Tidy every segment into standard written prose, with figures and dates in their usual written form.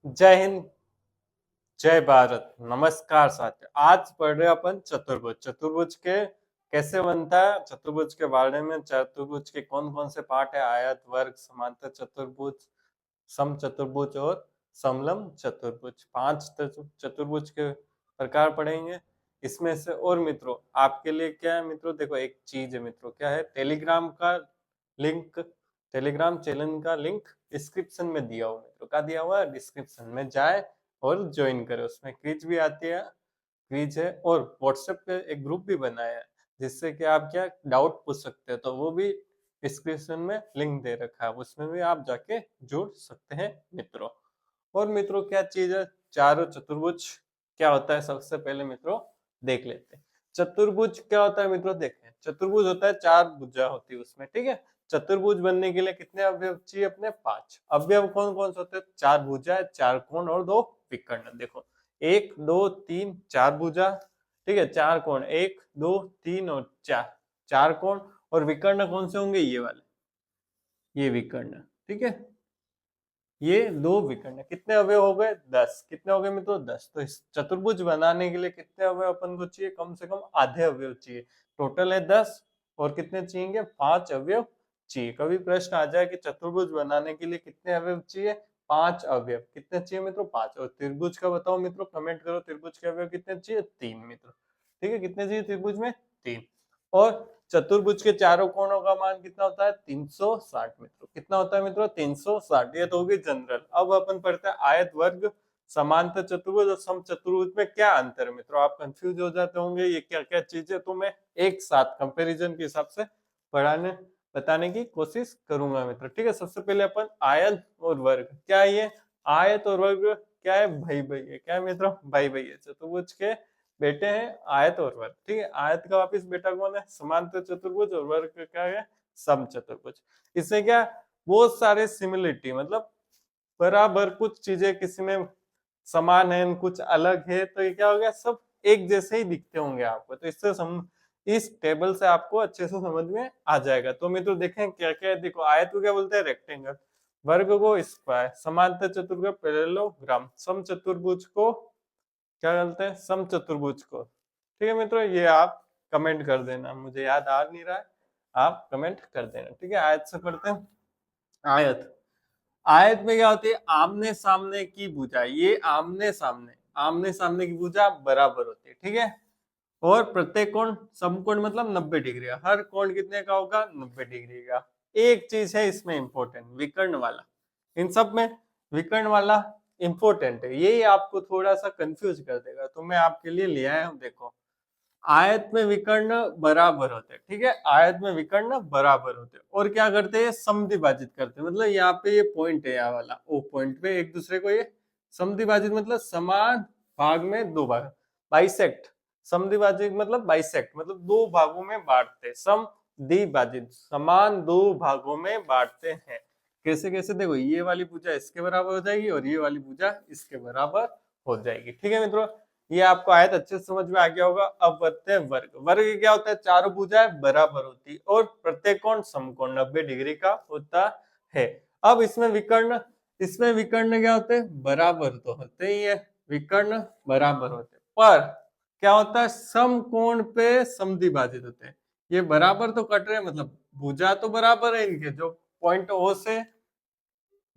जय हिंद, जय भारत। नमस्कार साथियों। आज पढ़ रहे अपन चतुर्भुज। चतुर्भुज के कैसे बनता है, चतुर्भुज के बारे में, चतुर्भुज के कौन कौन से पार्ट है, आयत, वर्ग, समांतर चतुर्भुज, सम चतुर्भुज और समलंब चतुर्भुज। 5 चतुर्भुज के प्रकार पढ़ेंगे इसमें से। और मित्रों आपके लिए क्या है मित्रों, देखो एक चीज है मित्रों, क्या है, टेलीग्राम का लिंक, टेलीग्राम चैनल का लिंक डिस्क्रिप्शन में दिया हुआ मित्रों। क्या दिया हुआ है? डिस्क्रिप्शन में जाए और ज्वाइन करे। उसमें क्विज भी आती है, क्विज है, और व्हाट्सएप पे एक ग्रुप भी बनाया है जिससे कि आप क्या डाउट पूछ सकते हैं। तो वो भी डिस्क्रिप्शन में लिंक दे रखा है, उसमें भी आप जाके जुड़ सकते हैं मित्रों। और मित्रों क्या चीज है चारों चतुर्भुज, क्या होता है सबसे पहले मित्रों देख लेते हैं। चतुर्भुज क्या होता है मित्रों, देखें चतुर्भुज होता है 4 भुजा होती है उसमें, ठीक है। चतुर्भुज बनने के लिए कितने अवयव चाहिए अपने? 5 अवयव। कौन कौन से होते हैं? 4 भुजा, 4 कोण और 2 विकर्ण। देखो 1 2 3 4 भुजा, ठीक है, 4 कोण, 1 2 3 और 4, 4 कोण। और विकर्ण कौन से होंगे? ये वाले, ये विकर्ण, ठीक है। ये 2 विकर्ण। कितने अवयव हो गए? 10। कितने हो गए मित्रों? 10। तो इस चतुर्भुज बनाने के लिए कितने अवयव अपन को चाहिए? कम से कम आधे अवयव चाहिए। टोटल है 10 और कितने चाहिए? 5 अवयव चाहिए। कभी प्रश्न आ जाए कि चतुर्भुज बनाने के लिए कितने अवयव चाहिए? 5 अवयव। कितने चाहिए मित्रों? 5। और त्रिभुज का बताओ मित्रों, कमेंट करो। त्रिभुज के अवयव कितने चाहिए? 3 मित्रों, ठीक है। कितने चाहिए त्रिभुज में? 3। और चतुर्भुज के चारों कोणों का मान कितना होता है? 360 मित्रों। कितना होता है मित्रों? 360। ये तो होगी जनरल। अब अपन पढ़ते हैं आयत, वर्ग, समांतर चतुर्भुज और सम चतुर्भुज में क्या अंतर है मित्रों। आप कंफ्यूज हो जाते होंगे ये क्या क्या चीजें, तो मैं एक साथ कंपैरिजन के हिसाब से पढ़ाने बताने की कोशिश करूंगा मित्रों, ठीक है। सबसे पहले अपन आयत और वर्ग, क्या है ये? आयत और वर्ग क्या है? भाई भाई है। क्या है मित्रों? भाई भाई है। चतुर्भुज के बेटे हैं आयत और वर्ग, ठीक है। आयत का वापिस बेटा कौन है? समांतर चतुर्भुज। और वर्ग का क्या है? सम चतुर्भुज। इससे क्या बहुत सारे सिमिलरिटी, मतलब बराबर कुछ चीजें किसी में समान है, कुछ अलग है, तो ये क्या हो गया, सब एक जैसे ही दिखते होंगे आपको। तो इससे इस टेबल से आपको अच्छे से समझ में आ जाएगा। तो मित्रों देखें क्या क्या है। देखो आयत को क्या बोलते हैं? रेक्टेंगल। वर्ग को स्क्वायर। समांतर चतुर्भुज को पैरेललोग्राम। सम चतुर्भुज को क्या बोलते हैं? सम चतुर्भुज को, ठीक है मित्रों। ये आप कमेंट कर देना, मुझे याद आ नहीं रहा है, आप कमेंट कर देना, ठीक है। आयत से पढ़ते हैं। आयत, आयत में क्या होती है? आमने सामने की भुजा। ये आमने सामने, आमने सामने की भुजा बराबर होती है, ठीक है। और प्रत्येक कोण समकोण, मतलब 90 डिग्री का। हर कोण कितने का होगा? 90 डिग्री का। एक चीज है इसमें इंपॉर्टेंट, विकर्ण वाला। इन सब में विकर्ण वाला इंपॉर्टेंट है, यही आपको थोड़ा सा कंफ्यूज कर देगा। तो मैं आपके लिए ले आया हूं। देखो आयत में विकर्ण बराबर होते हैं, ठीक है। आयत में विकर्ण बराबर होते हैं और क्या करते हैं? समद्विभाजित करते हैं। मतलब यहाँ पे ये पॉइंट है, यहाँ वाला ओ पॉइंट पे एक दूसरे को ये समद्विभाजित, मतलब समान भाग में दो भाग, बाइसेक्ट। समद्विभाजित मतलब बाइसेक्ट, मतलब दो भागों में बांटते। समद्विभाजित, समान दो भागों में बांटते हैं। कैसे कैसे? देखो ये वाली भुजा इसके बराबर हो जाएगी और ये वाली भुजा इसके बराबर हो जाएगी, ठीक है मित्रों। ये आपको आयत अच्छे से समझ में आ गया होगा। अब बढ़ते हैं वर्ग। वर्ग क्या होता है? चारों भुजाएं बराबर होती है और प्रत्येक कोण समकोण 90 डिग्री का होता है। अब इसमें विकर्ण, इसमें विकर्ण क्या होते हैं? बराबर तो होते ही है, विकर्ण बराबर होते हैं, पर क्या होता है? समकोण पे समद्विभाजित होते हैं। ये बराबर तो कट रहे हैं, मतलब भुजा तो बराबर है इनके, जो पॉइंट ओ से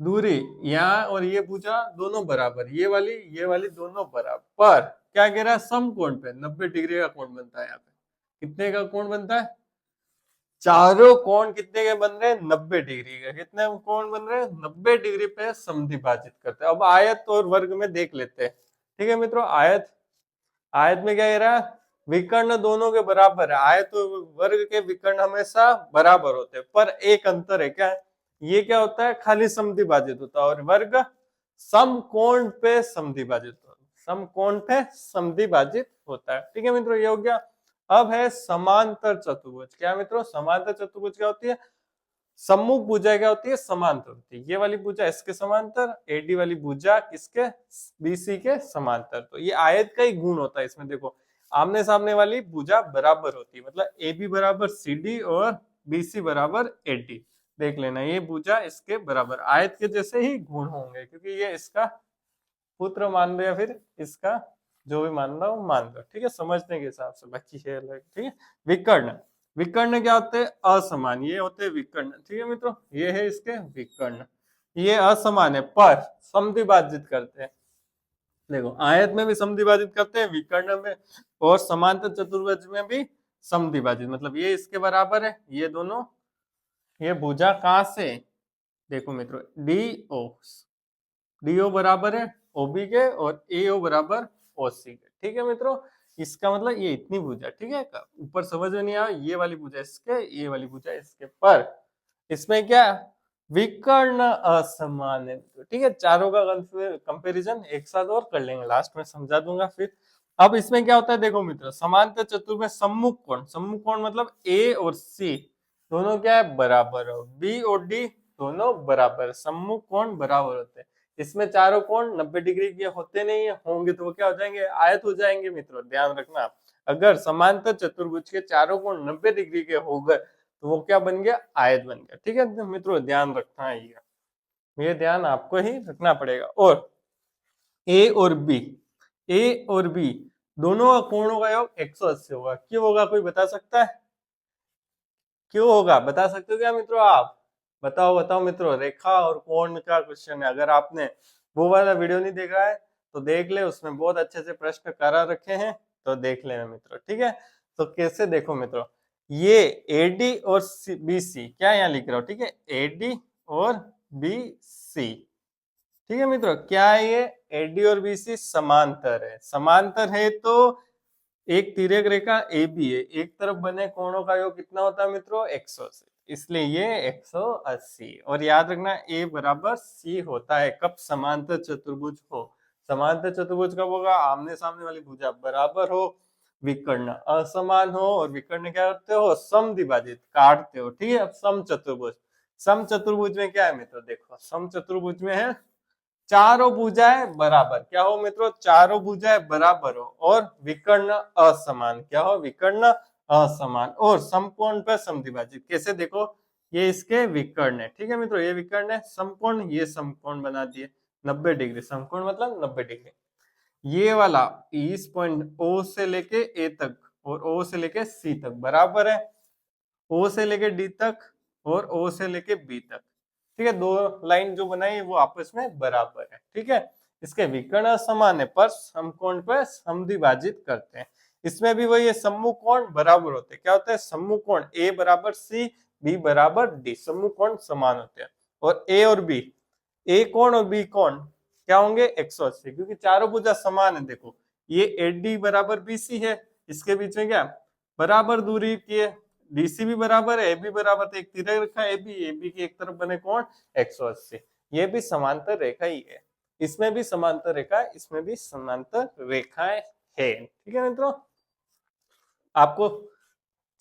दूरी यहाँ और ये भुजा दोनों बराबर, ये वाली दोनों बराबर, पर क्या कह रहा है? समकोण पे 90 डिग्री का कोण बनता है। यहाँ पे कितने का कोण बनता है? चारों कोण कितने के बन रहे हैं? 90 डिग्री के। कितने कोण बन रहे हैं? 90 डिग्री पे समद्विभाजित करते हैं। अब आयत और वर्ग में देख लेते हैं, ठीक है मित्रों। आयत, आयत में क्या कह रहा है? विकर्ण दोनों के बराबर है। आयत और वर्ग के विकर्ण हमेशा बराबर होते हैं, पर एक अंतर है। क्या है? ये क्या होता है? खाली समद्विभाजित होता है, और वर्ग समकोण पे समद्विभाजित होता है। समकोण पे समद्विभाजित होता है, ठीक है मित्रों। ये हो गया। अब है समांतर चतुर्भुज। क्या मित्रों? समांतर चतुर्भुज क्या होती है? सम्मुख भुजा क्या होती है? समांतर होती है। ये वाली भुजा इसके समांतर, एडी वाली भुजा किसके? बीसी के समांतर। तो ये आयत का ही गुण होता है इसमें। देखो आमने सामने वाली भुजा बराबर होती है, मतलब ए बी बराबर सी डी और बीसी बराबर एडी। देख लेना ये भुजा इसके बराबर, आयत के जैसे ही गुण होंगे, क्योंकि ये इसका सूत्र मान लो या फिर इसका जो भी मानना हो मान लो, ठीक है, समझने के हिसाब से, बाकी है अलग, ठीक है। विकर्ण, विकर्ण क्या होते हैं? असमान, ये होते हैं विकर्ण, ठीक है मित्रों, ये है इसके विकर्ण। ये असमान है पर समद्विभाजित करते हैं। देखो आयत में भी समद्विभाजित करते हैं, विकर्ण में और समांतर चतुर्भुज में भी समद्विभाजित, मतलब ये इसके बराबर है, ये दोनों, ये भुजा कहां से, देखो मित्रों डीओ, डीओ बराबर है ओबी के और एओ बराबर ओसी के, ठीक है मित्रों। इसका मतलब ये इतनी भुजा, ठीक है, ऊपर समझ में नहीं आया, ये वाली भुजा इसके, ये वाली भुजा इसके, पर इसमें क्या विकर्ण असमान है, ठीक है। चारों का कंपैरिजन एक साथ और कर लेंगे, लास्ट में समझा दूंगा फिर। अब इसमें क्या होता है देखो मित्रों, समांतर चतुर्भुज में सम्मुख कोण, सम्मुख कोण मतलब ए और सी दोनों क्या है बराबर हो, बी और डी दोनों बराबर, सम्मुख कोण बराबर होते हैं। इसमें चारों कोण 90 डिग्री के होते नहीं है, होंगे तो वो क्या हो जाएंगे, आयत हो जाएंगे मित्रों, ध्यान रखना। अगर समांतर चतुर्भुज के चारों कोण 90 डिग्री के हो गए तो वो क्या बन गया, आयत बन गया, ठीक है मित्रों, ध्यान रखना है ये ध्यान आपको ही रखना पड़ेगा। और ए और बी, ए और बी दोनों कोणों का योग 180 होगा, क्यों होगा कोई बता सकता है, क्यों होगा, बता सकते हो क्या मित्रों आप, बताओ बताओ मित्रों, रेखा और कोण का क्वेश्चन है, अगर आपने वो वाला वीडियो नहीं देखा है तो देख ले, उसमें बहुत अच्छे से प्रश्न करा रखे हैं, तो देख लेना मित्रों, ठीक है। तो कैसे, देखो मित्रों, ये एडी और बीसी, क्या यहाँ लिख रहा हूं, ठीक है, एडी और बीसी, ठीक है मित्रों, क्या है ये, एडी और बीसी समांतर है, समांतर है तो एक तिर्यक रेखा ए बी है, एक तरफ बने कोणों का योग कितना होता है मित्रों, 180, इसलिए ये 180। और याद रखना ए बराबर सी होता है कब समांतर चतुर्भुज हो, समांतर चतुर्भुज कब होगा, आमने सामने वाली भुजा बराबर हो, विकर्ण असमान हो, और विकर्ण क्या करते हो, समद्विभाजित काटते हो, ठीक है। अब सम चतुर्भुज, सम चतुर्भुज में क्या है मित्रों, देखो सम चतुर्भुज में है चारों भुजाएं बराबर, क्या हो मित्रों, चारों भुजाएं बराबर हो, और विकर्ण असमान, क्या हो, विकर्ण असमान, और समकोण पर समद्विभाजित, कैसे देखो, ये इसके विकर्ण है, ठीक है मित्रों, ये विकर्ण है, समकोण, ये समकोण बना दिए 90 डिग्री, समकोण मतलब 90 डिग्री, ये वाला इस पॉइंट ओ से लेके ए तक और ओ से लेके सी तक बराबर है, ओ से लेके डी तक और ओ से लेके बी तक, ठीक है, दो लाइन जो बनाई वो आपस में बराबर है, ठीक है। इसके विकर्ण समान है पर समकोण पर समद्विभाजित करते हैं, इसमें भी वही है, सम्मुख कोण बराबर होते हैं, क्या होता है, सम्मुख कोण ए बराबर सी, बी बराबर डी, सम्मुख कोण समान होते हैं, और ए और बी, ए कोण और बी कोण क्या होंगे, 180, क्योंकि चारों भुजा समान है, देखो ये एडी बराबर बीसी है, इसके बीच में क्या बराबर दूरी की है, डीसी भी बराबर है, ए बी बराबर, तो एक तिर्यक रेखा ए बी की एक तरफ बने कोण 180, ये भी समांतर रेखा ही है, इसमें भी समांतर रेखा है, इसमें भी समांतर रेखाएं है, ठीक है मित्रों। आपको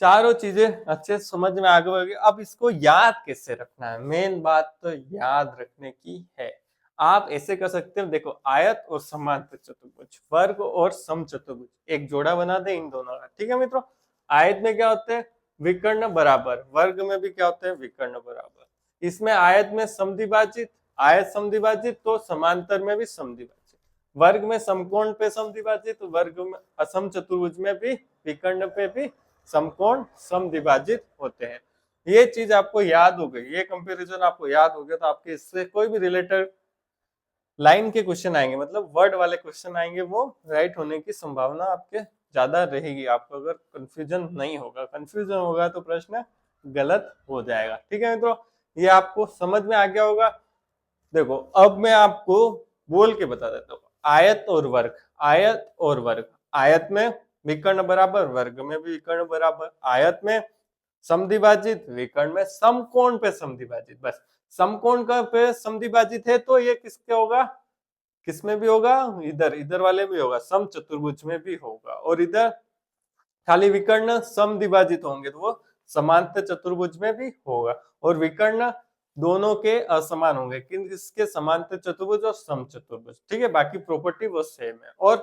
चारों चीजें अच्छे समझ में आ गई, अब इसको याद कैसे रखना है, मेन बात तो याद रखने की है। आप ऐसे कर सकते हो, देखो आयत और समांतर चतुर्भुज, वर्ग और समचतुर्भुज, एक जोड़ा बना दे इन दोनों का, ठीक है मित्रों। आयत में क्या होते हैं, विकर्ण बराबर, वर्ग में भी क्या होते हैं, विकर्ण बराबर, इसमें आयत में समद्विभाजित, आयत समद्विभाजित तो समांतर में भी समद्विभाजित, वर्ग में समकोण पे समद्विभाजित, वर्ग में असम चतुर्भुज में भी विकर्ण पे भी समकोण समद्विभाजित होते हैं। ये चीज आपको याद हो गई, ये कंपैरिजन आपको याद हो गया, तो आपके इससे कोई भी रिलेटेड लाइन के क्वेश्चन आएंगे, मतलब वर्ड वाले क्वेश्चन आएंगे, वो राइट होने की संभावना आपके ज्यादा रहेगी, आपको अगर कंफ्यूजन नहीं होगा, कंफ्यूजन होगा तो प्रश्न गलत हो जाएगा, ठीक है मित्रों, ये आपको समझ में आ गया होगा। देखो अब मैं आपको बोल के बता देता हूँ, आयत और वर्ग, आयत और वर्ग, आयत में विकर्ण बराबर, वर्ग में भी विकर्ण बराबर, आयत में समद्विभाजित, विकर्ण में समकोण पे समद्विभाजित, बस समकोण का पे समद्विभाजित है तो ये किसके होगा, किसमें भी होगा, इधर इधर वाले भी होगा, सम चतुर्भुज में भी होगा, और इधर खाली विकर्ण समद्विभाजित होंगे तो वो समांतर चतुर्भुज में भी होगा, और विकर्ण दोनों के असमान होंगे, किसके, समांतर चतुर्भुज और सम चतुर्भुज, ठीक है, बाकी प्रॉपर्टी वो सेम है। और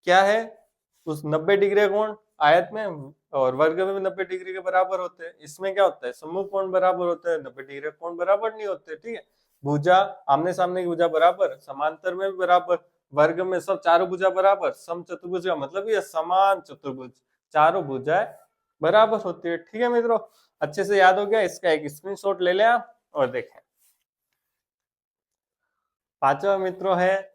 क्या है, उस 90 डिग्री कोण आयत में और वर्ग में भी 90 डिग्री के बराबर होते हैं, इसमें क्या होता है, सम्मुख कोण बराबर होते हैं, 90 डिग्री कोण बराबर नहीं होते, ठीक है। भुजा आमने सामने की भुजा बराबर, समांतर में भी बराबर, वर्ग में सब चारों भुजा बराबर, सम चतुर्भुज का मतलब ये समान चतुर्भुज, चारों भुजाएं बराबर होती है। ठीक है मित्रों, अच्छे से याद हो गया, इसका एक स्क्रीनशॉट ले लें आप और देखें। पांचवा मित्रों है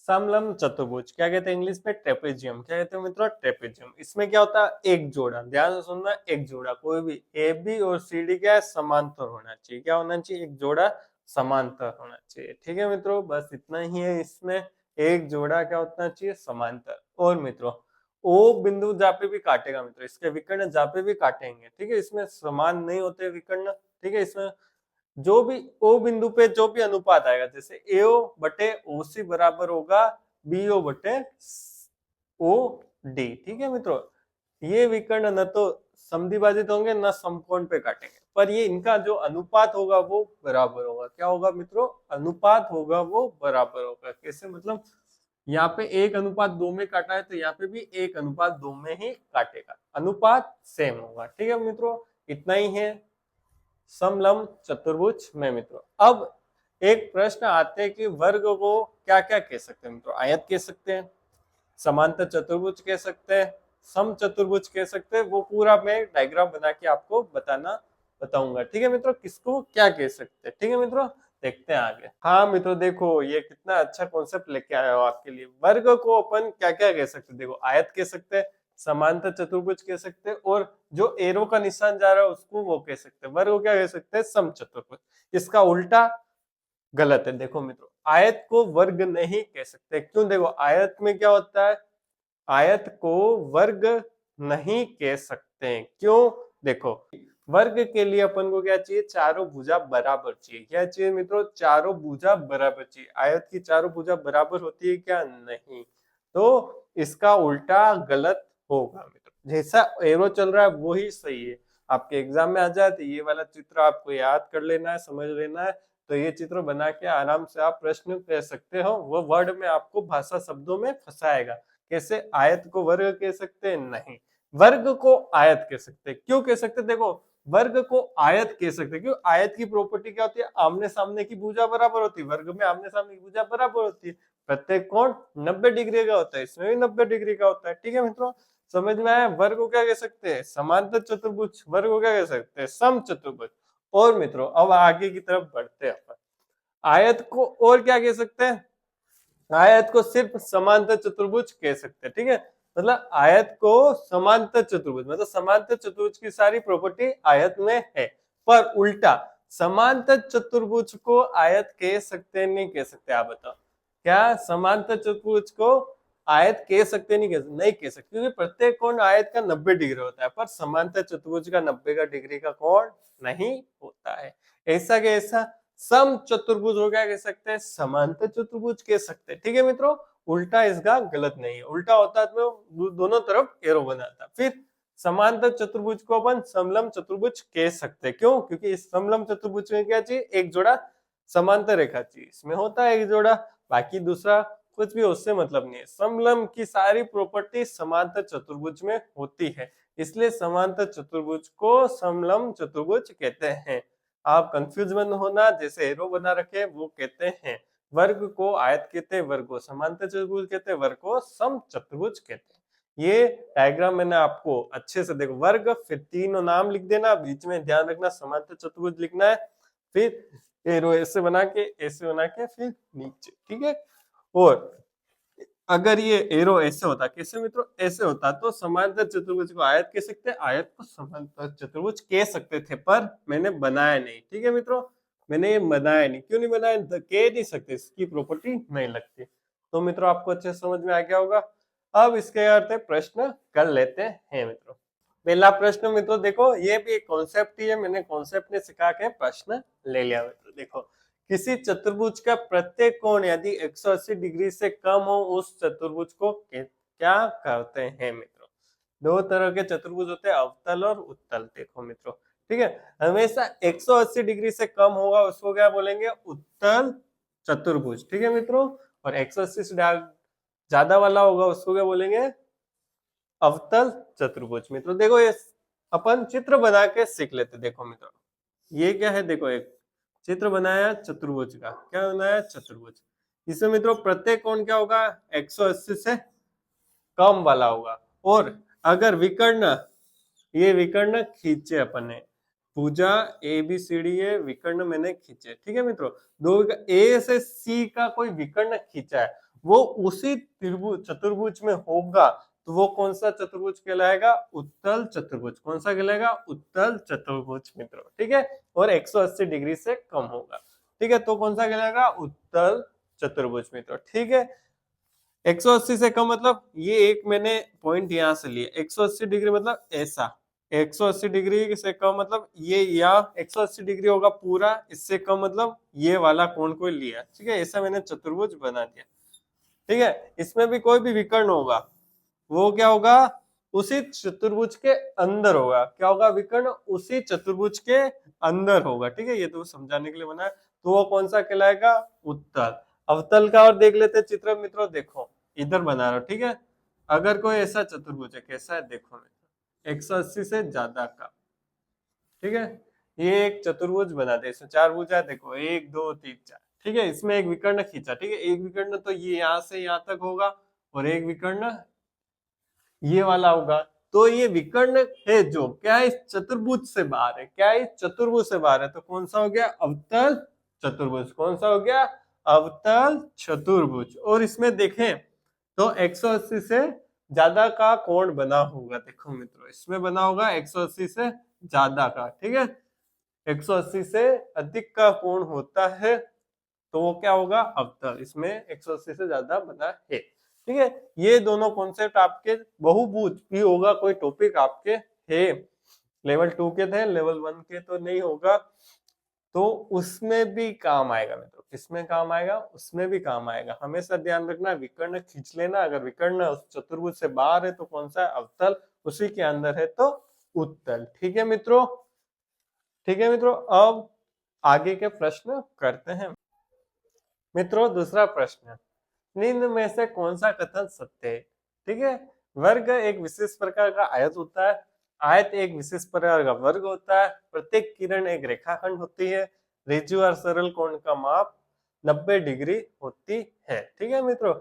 समलंब चतुर्भुज, क्या कहते हैं इंग्लिश में, ट्रेपेजियम। क्या कहते हैं मित्रों, ट्रेपेजियम। इसमें क्या होता है, एक जोड़ा, ध्यान से सुनना, एक जोड़ा, कोई भी ए बी और सी डी क्या है, समांतर होना चाहिए। क्या होना चाहिए, एक जोड़ा समांतर होना चाहिए। ठीक है मित्रों, बस इतना ही है इसमें, एक जोड़ा क्या होना चाहिए, समांतर। और मित्रों ओ बिंदु जहाँ पे भी काटेगा मित्रों, इसके विकर्ण जहाँ पे भी काटेंगे, ठीक है, इसमें समान नहीं होते विकर्ण। ठीक है, इसमें जो भी ओ बिंदु पे जो भी अनुपात आएगा, जैसे एओ बटे ओ सी बराबर होगा बीओ बटे ओ डी। ठीक है मित्रों, ये विकर्ण न तो समद्विभाजित होंगे न समकोण पे काटेंगे, पर ये इनका जो अनुपात होगा वो बराबर होगा। क्या होगा मित्रों, अनुपात होगा वो बराबर होगा। कैसे, मतलब यहाँ पे 1:2 में काटा है तो यहाँ पे भी 1:2 में ही काटेगा, अनुपात सेम होगा। ठीक है मित्रों, इतना ही है समलंब चतुर्भुज में मित्रों। अब एक प्रश्न आते हैं कि वर्ग को क्या क्या कह सकते हैं मित्रों, आयत कह सकते हैं, समांतर चतुर्भुज कह सकते हैं, सम चतुर्भुज कह सकते हैं। वो पूरा मैं डायग्राम बना के आपको बताऊंगा। ठीक है मित्रों, किसको क्या कह सकते हैं। ठीक है मित्रों, देखते हैं आगे। हाँ मित्रों, देखो ये कितना अच्छा कॉन्सेप्ट लेके आया हो आपके लिए। वर्ग को अपन क्या क्या कह सकते हैं, देखो आयत कह सकते हैं, समांतर चतुर्भुज कह सकते हैं, और जो एरो का निशान जा रहा है उसको वो कह सकते हैं। वर्ग को क्या कह सकते हैं, सम चतुर्भुज। इसका उल्टा गलत है। देखो मित्रों, आयत को वर्ग नहीं कह सकते, क्यों, देखो आयत में क्या होता है, आयत को वर्ग नहीं कह सकते, क्यों, देखो वर्ग के लिए अपन को क्या चाहिए, चारों भुजा बराबर चाहिए। क्या चाहिए मित्रों, चारों भुजा बराबर चाहिए। आयत की चारों भुजा बराबर होती है क्या, नहीं, तो इसका उल्टा गलत होगा मित्रों। जैसा एरो चल रहा है वही सही है। आपके एग्जाम में आ जाए तो ये वाला चित्र आपको याद कर लेना है, समझ लेना है, तो ये चित्र बना के आराम से आप प्रश्न कह सकते हो। वो वर्ड में आपको भाषा शब्दों में फंसाएगा। कैसे, आयत को वर्ग कह सकते हैं, नहीं, वर्ग को आयत कह सकते हैं। क्यों कह सकते हैं, देखो वर्ग को आयत कह सकते हैं, क्यों, आयत की प्रॉपर्टी क्या होती है, आमने सामने की भुजा बराबर होती है। वर्ग में आमने सामने की भुजा बराबर होती है, प्रत्येक कोण 90 डिग्री का होता है, इसमें भी 90 डिग्री का होता है। ठीक है मित्रों, समझ में आया। वर्ग को क्या कह सकते हैं, समांतर चतुर्भुज। वर्ग को क्या कह सकते हैं, सम चतुर्भुज। और मित्रों अब आगे की तरफ बढ़ते हैं अपन, आयत को और क्या कह सकते हैं, आयत को सिर्फ समांतर चतुर्भुज कह सकते हैं। ठीक है, मतलब आयत को समांतर चतुर्भुज, मतलब समांतर चतुर्भुज की सारी प्रॉपर्टी आयत में है। पर उल्टा समांतर चतुर्भुज को आयत कह सकते हैं, नहीं कह सकते, आप बताओ। क्या समांतर चतुर्भुज को आयत कह सकते, नहीं कह सकते, क्योंकि प्रत्येक कोण आयत का 90 डिग्री होता है, पर समांतर चतुर्भुज का 90 का डिग्री का कोण नहीं होता है। ऐसा के ऐसा सम चतुर्भुज हो क्या कह सकते हैं, समांतर चतुर्भुज कह सकते हैं। ठीक है मित्रों, उल्टा इसका गलत नहीं है। उल्टा होता तो दोनों तरफ एरो बनाता। फिर समांतर चतुर्भुज को अपन समलंब चतुर्भुज कह सकते हैं, क्यों, क्योंकि इस समलंब चतुर्भुज में क्या चाहिए, एक जोड़ा समांतर रेखा चाहिए। इसमें होता है एक जोड़ा, बाकी दूसरा कुछ भी उससे मतलब नहीं है। समलंब की सारी प्रॉपर्टी समांतर चतुर्भुज में होती है, इसलिए समांतर चतुर्भुज को समलंब चतुर्भुज कहते हैं। आप कंफ्यूज मत होना, जैसे एरो बना रखे वो कहते हैं। वर्ग को आयत कहते हैं, वर्ग को समांतर चतुर्भुज कहते हैं, वर्ग को सम चतुर्भुज कहते हैं। ये डायग्राम मैंने आपको अच्छे से, देखो वर्ग, फिर तीनों नाम लिख देना, बीच में ध्यान रखना समांतर चतुर्भुज लिखना है, फिर एरो ऐसे बना के फिर नीचे। ठीक है, और अगर ये एरो ऐसे होता, कैसे मित्रों, ऐसे होता, तो समांतर चतुर्भुज को आयत कह सकते, आयत को समांतर चतुर्भुज कह सकते थे, पर मैंने बनाया नहीं। ठीक है मित्रों, मैंने ये बनाया नहीं, क्यों नहीं बनाया, कह नहीं सकते, इसकी प्रॉपर्टी नहीं लगती। तो मित्रों आपको अच्छे समझ में आ गया होगा। अब इसके अर्थ प्रश्न कर लेते हैं मित्रों। पहला प्रश्न मित्रों देखो, ये भी एक कॉन्सेप्ट ही है, मैंने कॉन्सेप्ट ने सिखा के प्रश्न ले लिया मित्रों। देखो, किसी चतुर्भुज का प्रत्येक कोण यदि 180 डिग्री से कम हो, उस चतुर्भुज को क्या कहते हैं मित्रों। दो तरह के चतुर्भुज होते हैं, अवतल और उत्तल। देखो मित्रों, ठीक है, हमेशा 180 डिग्री से कम होगा उसको क्या बोलेंगे, उत्तल चतुर्भुज। ठीक है मित्रों, और 180 से ज्यादा वाला होगा उसको क्या बोलेंगे, अवतल चतुर्भुज। मित्रों देखो, ये अपन चित्र बना के सीख लेते। देखो मित्रों, ये क्या है, देखो एक चित्र बनाया चतुर्भुज का, क्या बनाया, चतुर्भुज। इसमें मित्रों प्रत्येक कोण क्या होगा, 180 से कम वाला होगा। और अगर विकर्ण, ये विकर्ण खींचे अपन ने, भुजा ABCD ये विकर्ण मैंने खींचे, ठीक है मित्रों। दो A से C का कोई विकर्ण खींचा है, वो उसी त्रिभुज चतुर्भुज में होगा, तो वो कौन सा चतुर्भुज कहलाएगा, उत्तल चतुर्भुज। कौन सा कहलाएगा, उत्तल चतुर्भुज मित्रों, ठीक है। और 180 डिग्री से कम होगा, ठीक है, तो कौन सा कहलाएगा, उत्तल चतुर्भुज मित्रों, ठीक है। 180 से कम मतलब ये एक मैंने पॉइंट यहां से लिया, 180 डिग्री मतलब ऐसा, 180 डिग्री से कम मतलब ये, या 180 डिग्री होगा पूरा, इससे कम मतलब ये वाला कोण को लिया, ठीक है। ऐसा मैंने चतुर्भुज बना दिया, ठीक है। इसमें भी कोई भी विकर्ण होगा, वो क्या होगा, उसी चतुर्भुज के अंदर होगा। क्या होगा, विकर्ण उसी चतुर्भुज के अंदर होगा, ठीक है। ये तो समझाने के लिए बना है। तो वो कौन सा कहलाएगा, उत्तल। अवतल का और देख लेते चित्र मित्रों, देखो इधर बना रहा हूं, ठीक है। अगर कोई ऐसा चतुर्भुज है, कैसा है देखो मित्रों, 180 से ज्यादा का, ठीक है। ये एक चतुर्भुज बना दे, इसमें 4 भुजा देखो, 1 2 3 4, ठीक है। इसमें एक विकर्ण खींचा, ठीक है। एक विकर्ण तो ये यहाँ से यहाँ तक होगा, और एक विकर्ण ये वाला होगा। तो ये विकर्ण है जो क्या है, इस चतुर्भुज से बाहर है, क्या है, इस चतुर्भुज से बाहर है, तो कौन सा हो गया, अवतल चतुर्भुज। कौन सा हो गया, अवतल चतुर्भुज। और इसमें देखें तो 180 से ज्यादा का कोण बना होगा, देखो मित्रों इसमें बना होगा 180 से ज्यादा का, ठीक है। 180 से अधिक का कोण होता है तो वो क्या होगा, अवतल। इसमें 180 से ज्यादा बना है, ठीक है। ये दोनों कॉन्सेप्ट आपके बहुभुज भी होगा, कोई टॉपिक आपके है लेवल 2 के थे, लेवल 1 के तो नहीं होगा, तो उसमें भी काम आएगा मित्रों। किसमें काम आएगा, उसमें भी काम आएगा। हमेशा ध्यान रखना, विकर्ण खींच लेना, अगर विकर्ण उस चतुर्भुज से बाहर है तो कौन सा, अवतल, उसी के अंदर है तो उत्तल, ठीक है मित्रों। ठीक है मित्रों, अब आगे के प्रश्न करते हैं मित्रों। दूसरा प्रश्न, निम्न में से कौन सा कथन सत्य है, ठीक है। वर्ग एक विशेष प्रकार का आयत होता है, आयत एक विशेष प्रकार का वर्ग होता है, प्रत्येक किरण एक रेखाखंड होती है, ऋजु और सरल कोण का माप 90 डिग्री होती है, ठीक है मित्रों।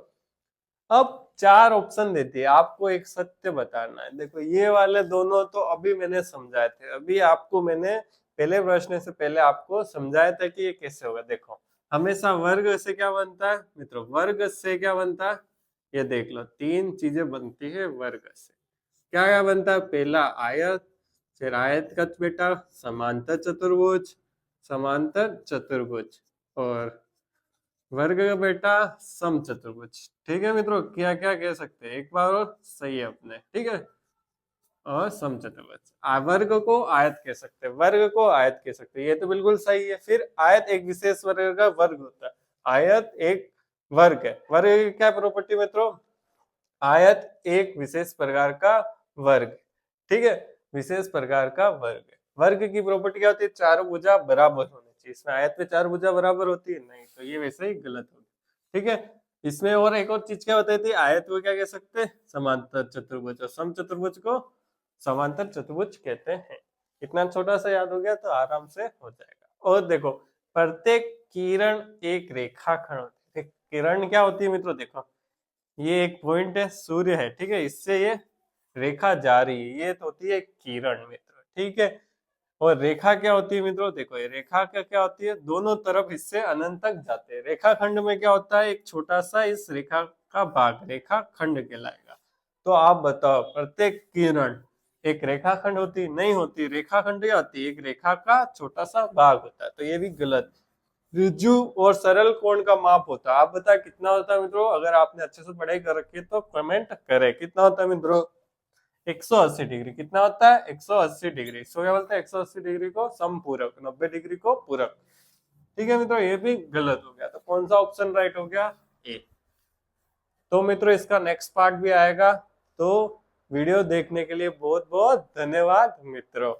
अब 4 ऑप्शन देती है, आपको एक सत्य बताना है। देखो ये वाले दोनों तो अभी मैंने समझाए थे, अभी आपको मैंने पहले प्रश्न से पहले आपको समझाया था कि ये कैसे होगा। देखो हमेशा वर्ग से क्या बनता है मित्रों, वर्ग से क्या बनता है, ये देख लो 3 चीजें बनती है वर्ग से। क्या क्या बनता है, पहला आयत, फिर आयत का बेटा समांतर चतुर्भुज, समांतर चतुर्भुज, और वर्ग का बेटा सम चतुर्भुज, ठीक है मित्रों। क्या क्या कह सकते हैं एक बार और, सही है अपने, ठीक है। और सम चतुर्भुज, वर्ग को आयत कह सकते हैं, वर्ग को आयत कह सकते हैं, ये तो बिल्कुल सही है। फिर आयत एक विशेष वर्ग का वर्ग होता है, आयत एक वर्ग है। वर्ग की क्या प्रॉपर्टी मित्रों, आयत एक विशेष प्रकार का वर्ग, ठीक है, विशेष प्रकार का वर्ग। वर्ग की प्रॉपर्टी क्या होती है, चारों भुजा बराबर होनी चाहिए। इसमें आयत में 4 भुजा बराबर होती है नहीं, तो ये वैसे ही गलत होगी, ठीक है। इसमें और एक और चीज क्या बताई थी, आयत को क्या कह सकते हैं, समांतर चतुर्भुज, और सम चतुर्भुज को समांतर चतुर्भुज कहते हैं। इतना छोटा सा याद हो गया तो आराम से हो जाएगा। और देखो प्रत्येक किरण एक रेखाखंड होती है। किरण क्या होती है मित्रों, देखो ये एक पॉइंट है, सूर्य है, ठीक है, इससे ये रेखा जा रही है, ये तो होती है किरण मित्रों, ठीक है। और रेखा क्या होती है मित्रों, देखो ये रेखा क्या होती है, दोनों तरफ इससे अनंत तक जाते हैं। रेखा खंड में क्या होता है, एक छोटा सा इस रेखा का भाग रेखा खंड कहलाएगा। तो आप बताओ प्रत्येक किरण एक रेखा खंड होती, नहीं होती, रेखा खंड क्या होती है, एक रेखा का छोटा सा भाग होता है, तो ये भी गलत। ऋजु और सरल कोण का माप होता है, आप बताए कितना होता है मित्रों, अगर आपने अच्छे से पढ़ाई कर रखी है तो कमेंट करें कितना होता है मित्रों, 180 डिग्री। कितना होता है, 180 डिग्री। इसको क्या बोलते हैं, 180 डिग्री को समपूरक, 90 डिग्री को पूरक, ठीक है मित्रों। ये भी गलत हो गया, तो कौन सा ऑप्शन राइट हो गया, ए। तो मित्रों इसका नेक्स्ट पार्ट भी आएगा, तो वीडियो देखने के लिए बहुत बहुत धन्यवाद मित्रों।